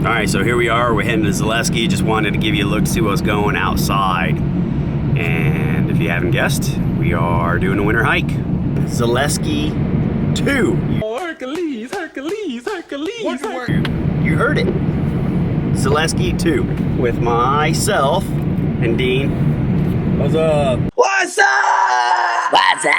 All right, so here we are. We're heading to Zaleski. Just wanted to give you a look to see what's going outside. And if you haven't guessed, we are doing a winter hike. Zaleski 2. Oh, Hercules, Hercules, Hercules. You heard it. Zaleski 2 with myself and Dean. What's up? What's up? What's up?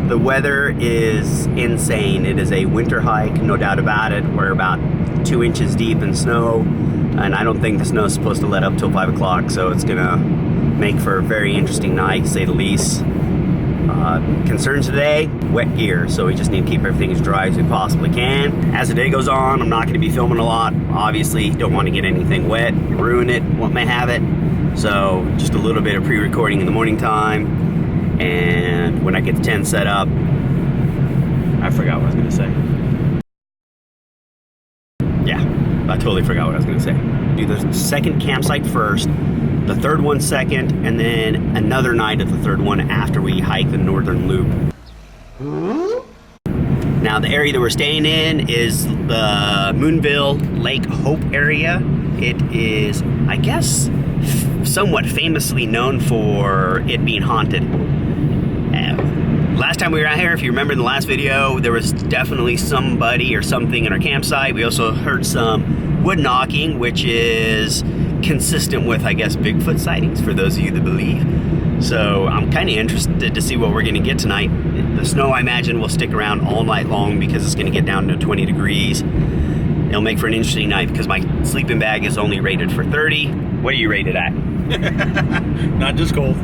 The weather is insane. It is a winter hike, no doubt about it. We're about 2 inches deep in snow, and I don't think the snow is supposed to let up till 5 o'clock, so it's gonna make for a very interesting night, to say the least. Concerns today, wet gear, so we just need to keep everything as dry as we possibly can. As the day goes on, I'm not gonna be filming a lot. Obviously, don't want to get anything wet, ruin it, what may have it. So just a little bit of pre-recording in the morning time. And when I get the tent set up, I forgot what I was gonna say. Yeah, I totally forgot what I was gonna say. Do the second campsite first, the third one second, and then another night at the third one after we hike the northern loop. Now the area that we're staying in is the Moonville Lake Hope area. It is, I guess, somewhat famously known for it being haunted. Last time we were out here, if you remember in the last video, there was definitely somebody or something in our campsite. We also heard some wood knocking, which is consistent with, I guess, Bigfoot sightings, for those of you that believe. So I'm kind of interested to see what we're going to get tonight. The snow, I imagine, will stick around all night long because it's going to get down to 20 degrees. It'll make for an interesting night because my sleeping bag is only rated for 30. What are you rated at? Not just cold.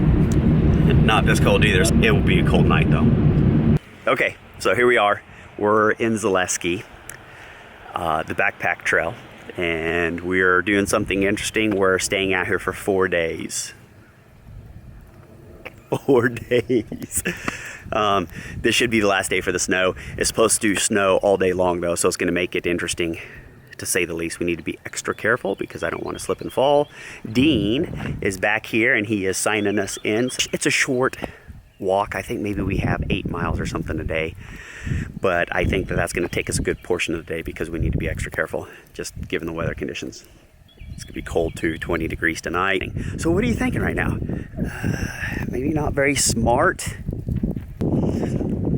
Not this cold either. It will be a cold night though. Okay, so here we are. We're in Zaleski, the backpack trail, and we're doing something interesting. We're staying out here for 4 days. 4 days. This should be the last day for the snow. It's supposed to snow all day long though, so it's going to make it interesting, to say the least. We need to be extra careful because I don't want to slip and fall. Dean is back here and he is signing us in. It's a short walk. I think maybe we have 8 miles or something a day, but I think that that's going to take us a good portion of the day because we need to be extra careful, just given the weather conditions. It's gonna be cold too, 20 degrees tonight. So what are you thinking right now? Maybe not very smart.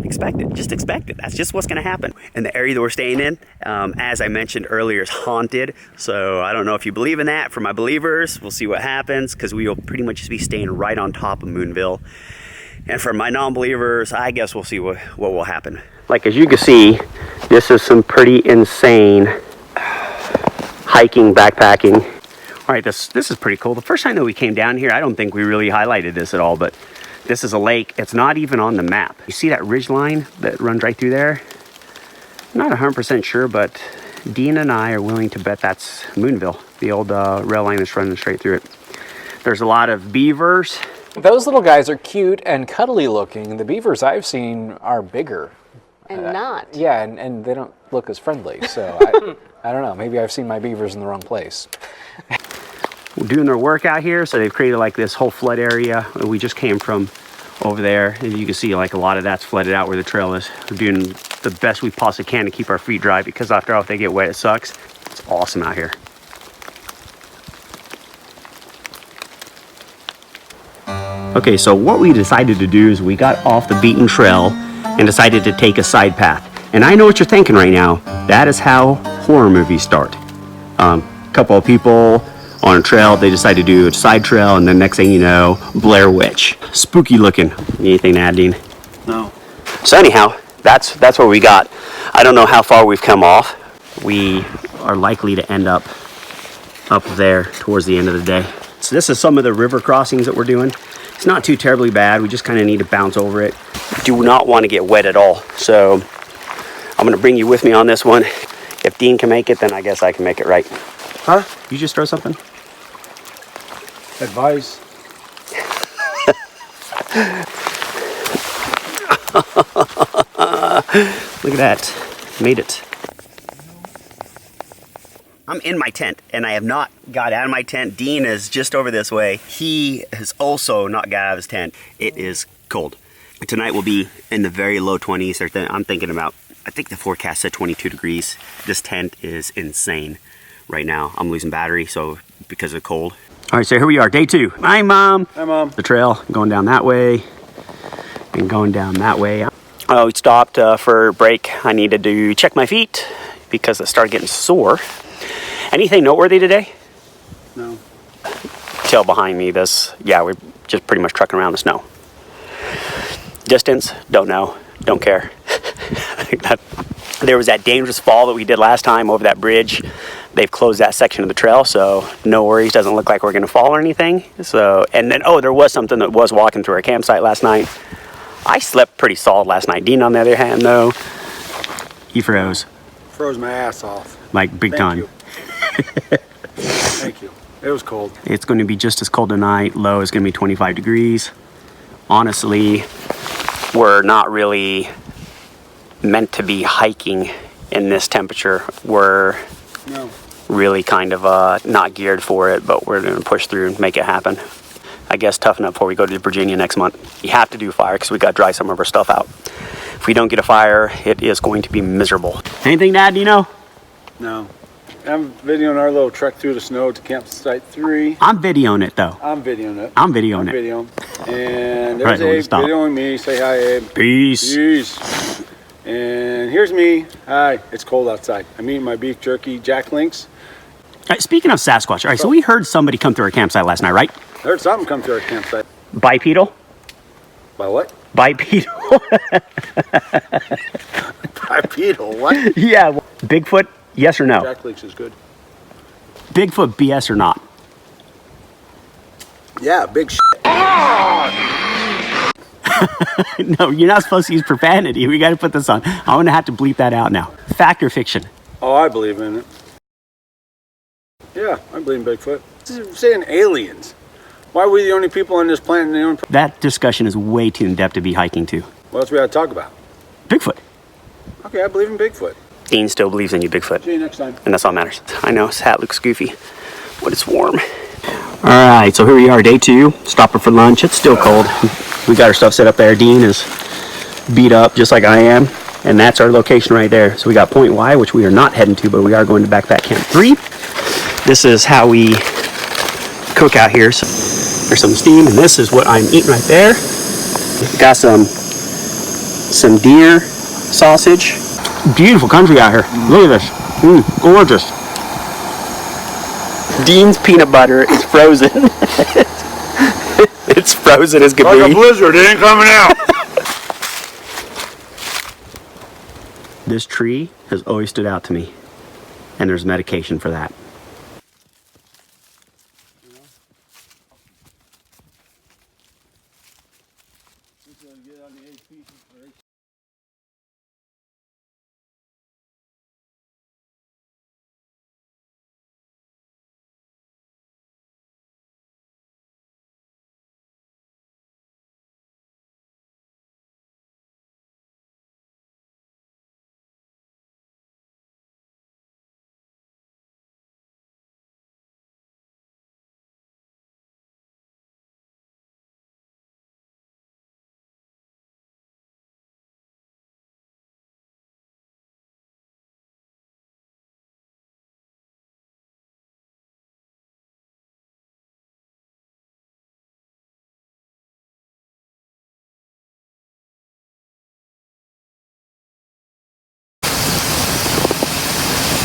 Expect it, just expect it. That's just what's gonna happen. And the area that we're staying in, as I mentioned earlier, is haunted. So I don't know if you believe in that. For my believers, we'll see what happens, because we will pretty much just be staying right on top of Moonville. And for my non-believers, I guess we'll see what will happen. Like, as you can see, this is some pretty insane hiking, backpacking. All right, this is pretty cool. The first time that we came down here, I don't think we really highlighted this at all, but this is a lake. It's not even on the map. You see that ridge line that runs right through there? I'm not 100% sure, but Dean and I are willing to bet that's Moonville, the old rail line that's running straight through it. There's a lot of beavers. Those little guys are cute and cuddly looking. The beavers I've seen are bigger. And not. Yeah, and they don't look as friendly, so I don't know. Maybe I've seen my beavers in the wrong place. We're doing their work out here, so they've created like this whole flood area. We just came from over there, and you can see like a lot of that's flooded out where the trail is. We're doing the best we possibly can to keep our feet dry, because after all, if they get wet, it sucks. It's awesome out here. Okay, so what we decided to do is we got off the beaten trail and decided to take a side path. And I know what you're thinking right now. That is how horror movies start. A couple of people on a trail, they decide to do a side trail, and then next thing you know, Blair Witch. Spooky looking. Anything to add, Dean? No. So anyhow, that's what we got. I don't know how far we've come off. We are likely to end up there towards the end of the day. So this is some of the river crossings that we're doing. It's not too terribly bad. We just kind of need to bounce over it. Do not want to get wet at all. So I'm going to bring you with me on this one. If Dean can make it, then I guess I can make it, right? Huh? You just throw something? Advice. Look at that. Made it. I'm in my tent, and I have not got out of my tent. Dean is just over this way. He has also not got out of his tent. It is cold. Tonight will be in the very low 20s. I'm thinking about I think the forecast said 22 degrees. This tent is insane right now. I'm losing battery, so because of the cold. All right, so here we are, day 2. Hi, Mom. Hi, Mom. The trail going down that way and going down that way. Oh, we stopped for a break. I needed to check my feet because it started getting sore. Anything noteworthy today? No. Tail behind me, we're just pretty much trucking around the snow. Distance, don't know, don't care. There was that dangerous fall that we did last time over that bridge. They've closed that section of the trail, so no worries. Doesn't look like we're gonna fall or anything. So, and then, oh, there was something that was walking through our campsite last night. I slept pretty solid last night. Dean, on the other hand, though, he froze. Froze my ass off. Like big time. Thank you. It was cold. It's going to be just as cold tonight. Low is going to be 25 degrees. Honestly, we're not really meant to be hiking in this temperature. We're really kind of not geared for it, but we're going to push through and make it happen. I guess toughen up before we go to Virginia next month. We have to do fire because we got to dry some of our stuff out. If we don't get a fire, it is going to be miserable. Anything to add, Dino? No. I'm videoing our little trek through the snow to campsite 3. I'm videoing it though. I'm videoing it. I'm videoing it. Videoing. And Right, there's we'll Abe stop. videoing me. Say hi, Abe. Peace. Peace. And here's me. Hi. It's cold outside. I'm eating my beef jerky, Jack Links. Speaking of Sasquatch, all right, so we heard somebody come through our campsite last night, right? I heard something come through our campsite. Bipedal? By what? Bipedal? Bipedal. What? Yeah. Bigfoot, yes or no? Jack Links is good. Bigfoot, BS or not? Yeah, big shit. No, you're not supposed to use profanity. We got to put this on. I'm going to have to bleep that out now. Fact or fiction? Oh, I believe in it. Yeah, I believe in Bigfoot. This is saying aliens. Why are we the only people on this planet? That discussion is way too in-depth to be hiking to. What else we got to talk about? Bigfoot. Okay, I believe in Bigfoot. Dean still believes in you, Bigfoot. See you next time. And that's all that matters. I know, his hat looks goofy, but it's warm. All right, so here we are, day 2, stopping for lunch. It's still cold. We got our stuff set up there. Dean is beat up just like I am, and that's our location right there. So we got Point Y, which we are not heading to, but we are going to Backpack Camp 3. This is how we cook out here. So there's some steam, and this is what I'm eating right there. Got some deer sausage. Beautiful country out here. Look at this. Gorgeous. Dean's peanut butter is frozen. It's frozen as could Like a be. blizzard, it ain't coming out. This tree has always stood out to me, and there's medication for that.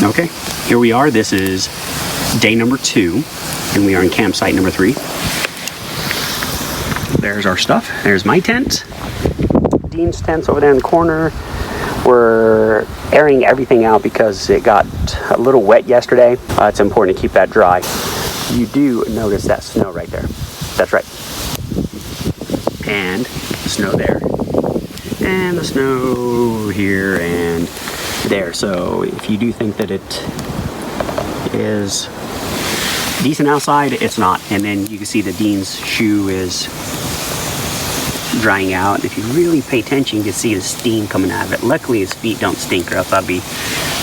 Okay, here we are. This is day number 2, and we are in campsite number 3. There's our stuff. There's my tent. Dean's tent's over there in the corner. We're airing everything out because it got a little wet yesterday. It's important to keep that dry. You do notice that snow right there. That's right. And the snow there. And the snow here and there. So if you do think that it is decent outside, it's not. And then you can see the Dean's shoe is drying out. If you really pay attention, you can see the steam coming out of it. Luckily his feet don't stink, or else I'd be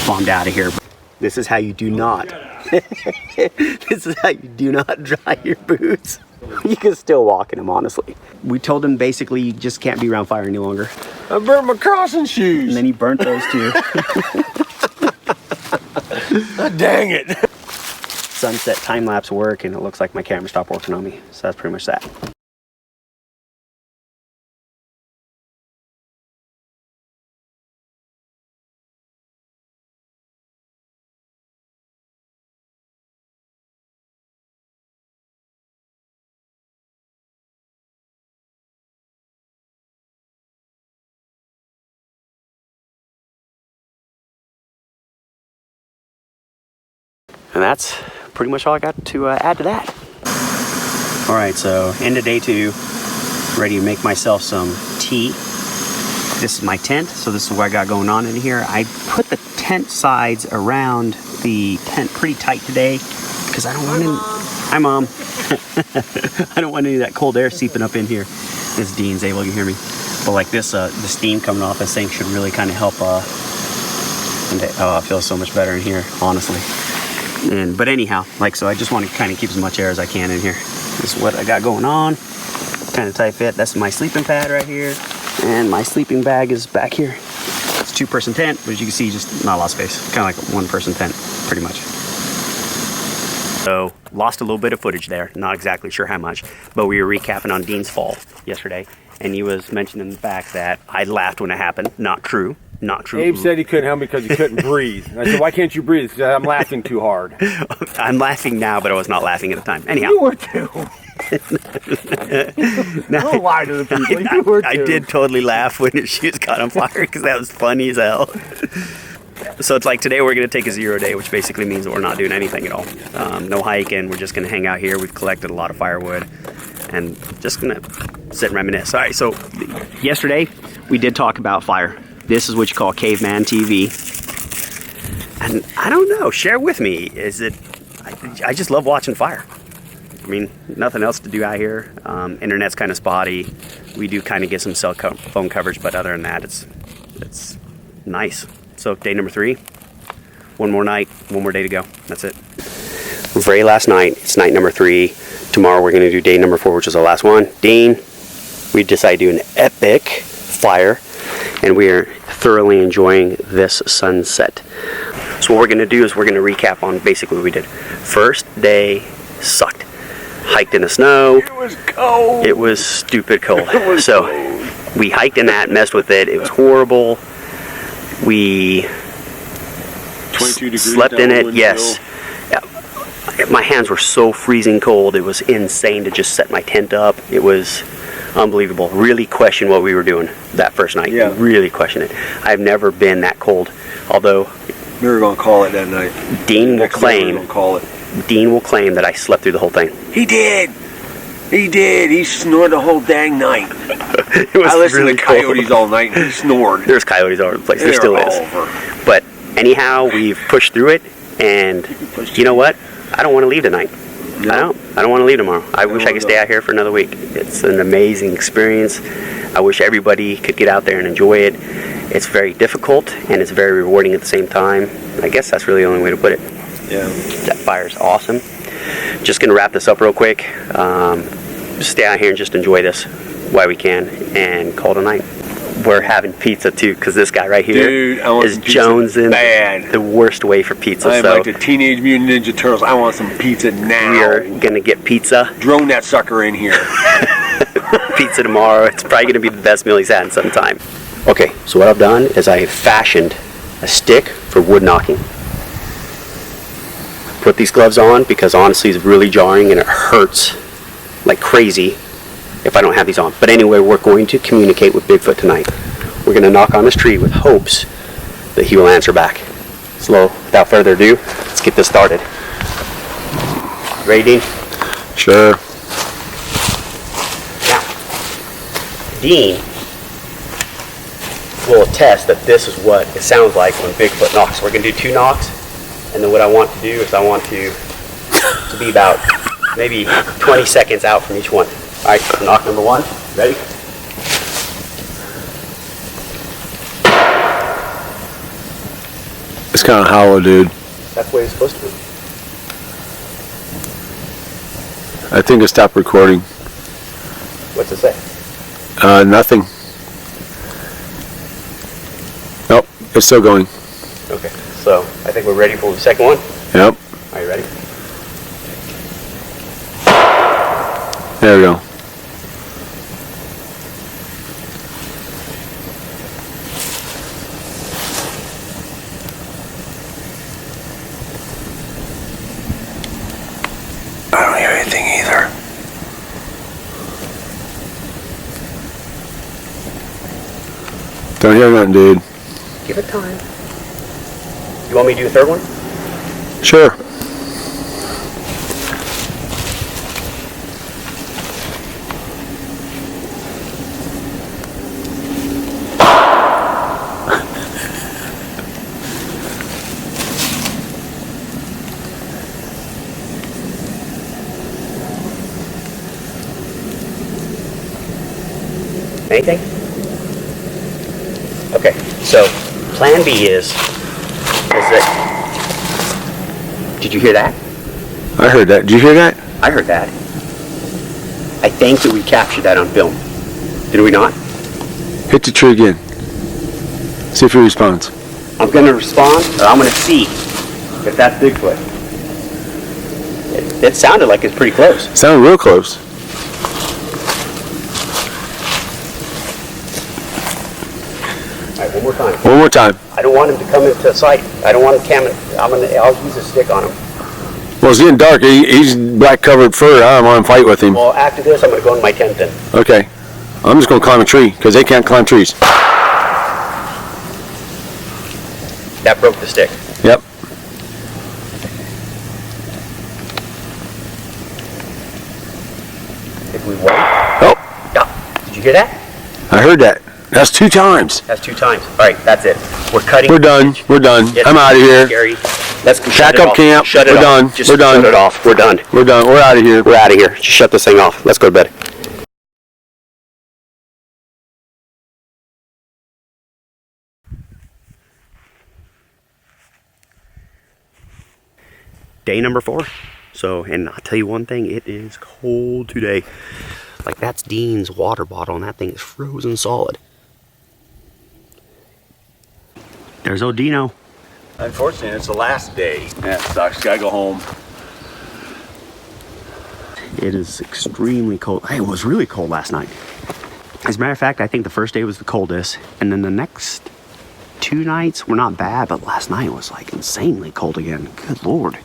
bombed out of here. This is how you do not this is how you do not dry your boots. You can still walk in them, honestly. We told him basically you just can't be around fire any longer. I burnt my crossing shoes. And then he burnt those too. Dang it. Sunset time-lapse work, and it looks like my camera stopped working on me. So that's pretty much that. And that's pretty much all I got to add to that. All right, so end of day 2, ready to make myself some tea. This is my tent, so this is what I got going on in here. I put the tent sides around the tent pretty tight today because I don't want any... Hi, Mom. I don't want any of that cold air seeping up in here. This Dean's able to hear me. But like this, the steam coming off this thing should really kind of help. Oh, it feels so much better in here, honestly. But anyhow, like, so I just want to kind of keep as much air as I can in here. This is what I got going on. Kind of tight fit. That's my sleeping pad right here. And my sleeping bag is back here. It's a 2-person tent, but as you can see, just not a lot of space. Kind of like a 1-person tent, pretty much. So, lost a little bit of footage there. Not exactly sure how much, but we were recapping on Dean's fall yesterday. And he was mentioning the fact that I laughed when it happened. Not true. Not true. Abe said he couldn't help me because he couldn't breathe. And I said, why can't you breathe? He said, I'm laughing too hard. I'm laughing now, but I was not laughing at the time. Anyhow. You were too. Don't lie to the people. You were too. I did totally laugh when his shoes caught on fire because that was funny as hell. So it's like today we're going to take a 0 day, which basically means that we're not doing anything at all. No hiking. We're just going to hang out here. We've collected a lot of firewood and just going to sit and reminisce. All right, so yesterday we did talk about fire. This is what you call caveman TV. And I don't know, share with me, is it, I just love watching fire. I mean, nothing else to do out here. Internet's kind of spotty. We do kind of get some cell phone coverage, but other than that, it's nice. So day number 3, one more night, one more day to go. That's it. Very last night, it's night number 3. Tomorrow we're gonna do day number 4, which is the last one. Dean, we decided to do an epic fire, and we are thoroughly enjoying this sunset. So what we're going to do is we're going to recap on basically what we did. First day sucked. Hiked in the snow. It was cold. It was stupid cold. It was so cold. We hiked in that, messed with it. It was horrible. We 22 degrees slept in it. down Yes. Yeah. My hands were so freezing cold. It was insane to just set my tent up. It was unbelievable. Really question what we were doing that first night. Yeah. Really question it. I've never been that cold. Although We were going to call it that night. Dean will Next day we were claim gonna call it. Dean will claim that I slept through the whole thing. He did. He did. He snored the whole dang night. It was I listened really to coyotes all night and he snored. There's coyotes all over the place. There They're still all is. over. But anyhow, we've pushed through it, and you know what? I don't want to leave tonight. No. I don't want to leave tomorrow. I wish I could stay out here for another week. It's an amazing experience. I wish everybody could get out there and enjoy it. It's very difficult and it's very rewarding at the same time. I guess that's really the only way to put it. Yeah. That fire's awesome. Just gonna wrap this up real quick. Just stay out here and just enjoy this while we can and call it a night. We're having pizza too, because this guy right here Dude, I want is some pizza jonesing bad. the worst way for pizza. I'm So like the Teenage Mutant Ninja Turtles. I want some pizza now. we are gonna get pizza. Drone that sucker in here. Pizza tomorrow. It's probably gonna be the best meal he's had in some time. Okay, so what I've done is I have fashioned a stick for wood knocking. Put these gloves on because honestly it's really jarring and it hurts like crazy if I don't have these on. But anyway, we're going to communicate with Bigfoot tonight. We're going to knock on this tree with hopes that he will answer back. So without further ado, let's get this started. Ready, Dean? Sure. Now, Dean will attest that this is what it sounds like when Bigfoot knocks. We're going to do 2 knocks, and then what I want to do is I want to be about maybe 20 seconds out from each one. All right, so knock number 1. Ready? It's kind of hollow, dude. That's the way it's supposed to be. I think it stopped recording. What's it say? Nothing. Nope, it's still going. Okay, so I think we're ready for the second one. Yep. Are you ready? There we go. I don't hear anything either. Don't hear nothing, dude. Give it time. You want me to do a third one? Sure. Anything? Okay, so plan B is that. Did you hear that? I heard that. Did you hear that? I heard that. I think that we captured that on film. Did we not? Hit the tree again. See if he responds. I'm going to respond, or I'm going to see if that's Bigfoot. It sounded like it's pretty close. Sounded real close. All right, one more time. One more time. I don't want him to come into sight. I don't want him I'll use a stick on him. Well, it's getting dark. He's black covered fur. I don't want to fight with him. Well, after this, I'm going to go in my tent then. Okay. I'm just going to climb a tree because they can't climb trees. That broke the stick. Yep. If we wait. Oh, Yeah. Did you hear that? I heard that. That's 2 times. That's 2 times. All right, that's it. We're cutting. We're done. We're done. Yes, I'm out of here. Scary. Let's go. Pack up camp. Shut it We're off. done. Just We're done. shut it off. We're done. We're done. We're out of here. We're out of here. Just shut this thing off. Let's go to bed. Day number 4. So, and I'll tell you one thing, it is cold today. Like, that's Dean's water bottle, and that thing is frozen solid. There's Odino. Unfortunately, it's the last day. That sucks. Gotta go home. It is extremely cold. Hey, it was really cold last night. As a matter of fact, I think the first day was the coldest, and then the next 2 nights were not bad, but last night was like insanely cold again. Good Lord.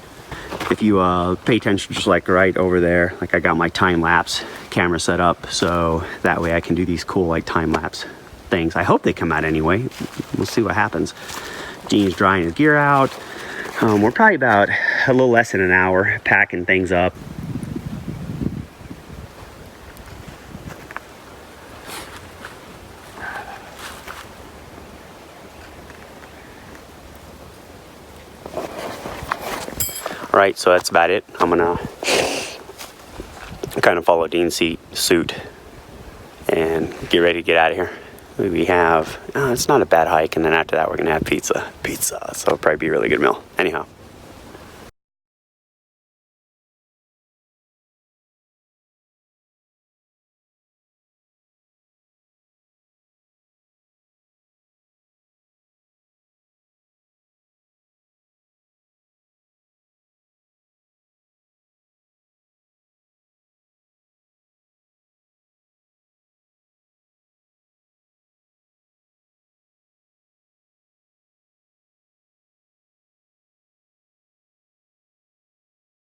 If you pay attention, just like right over there, like I got my time-lapse camera set up, so that way I can do these cool like time-lapse things. I hope they come out anyway. We'll see what happens. Dean's drying his gear out. We're probably about a little less than an hour packing things up. All right, so that's about it. I'm gonna kind of follow Dean's suit and get ready to get out of here. We have, it's not a bad hike, and then after that we're gonna have pizza, so it'll probably be a really good meal. Anyhow,